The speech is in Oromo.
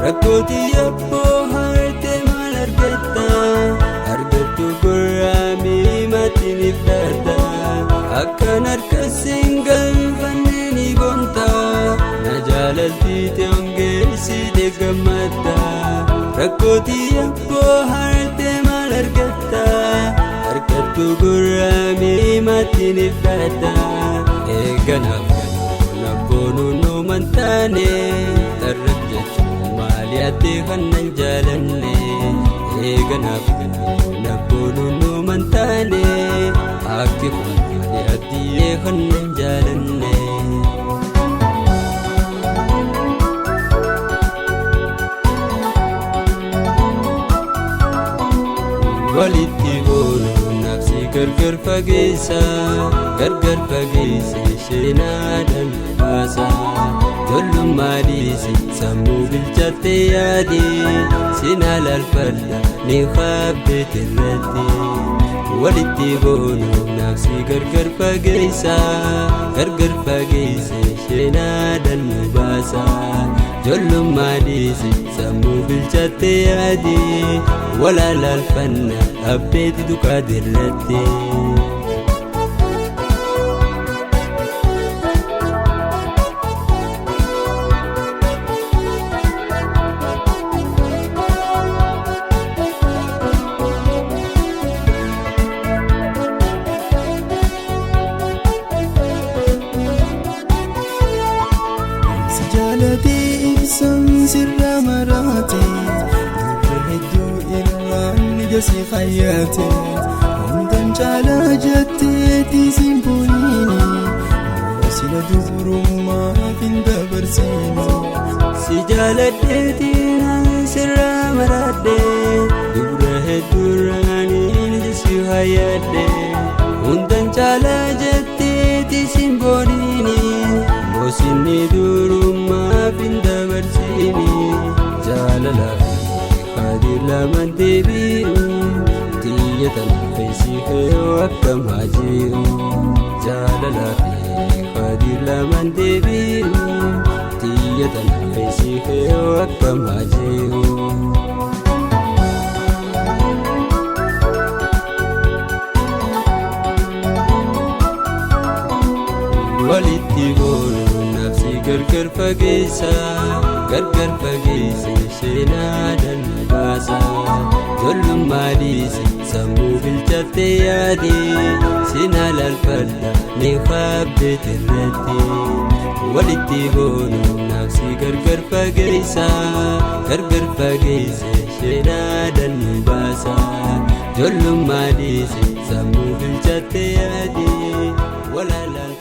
Rakkootii yabboo haarte maal argatta argattu gurraamii maatiin ifdata akkan harkasiin galfanne ni boonta na jaalaltiite hongeessite gammadda rakkootii yabboo haarte maal argatta argattu gurraamii maatiin ifdata eeganaaf nabboonu numan taane tarrab jechuun maali ati kannan jaalanne eeganaaf nabboonu numan taane akki kun maali ati kannan jaalanne walitti boonu nafsi gargar fageessa sheenaadhaan baasa jollummaa dhiisi sammuu bilchatte yaadi sinaa laalfadha ni qabbeete irratti walitti boonu nafsi gargar fageessa sheenaadhaan baasa jollummaa dhiisi sammuu bilchatte yaadi walaa laalfanna abbeeti duqaati irratti ibsan sirra maraate dubra hedduu irraan nijasi fayyate hundan caalaa jetteeti simbooniini sila dubrummaaf hin dabarsiini si jaaladheetiin sirra maraadhe dubra hedduu irraan nijasi fayyadhe hundan caalaa jetteeti simbooniini Sinni durummaaf hin dabarsiini jaalalaaf haadhi lamaan deebi'u xiyya tanaaf eessifee akkam haaji'u jaalalaaf haadhi lamaan deebi'u xiyya tanaaf eessifee akkam haaji'u. Walitti boonu nafsi gargar fageessa sheenaadhaan baasa jollummaa dhiisi sammuu bilchatte yaadi sinaa laalfadha ni qabbeete irratti walitti boonu nafsi gargar fageessa sheenaadhaan baasa jollummaa dhiisi sammuu bilchatte yaadi walaa laalfadha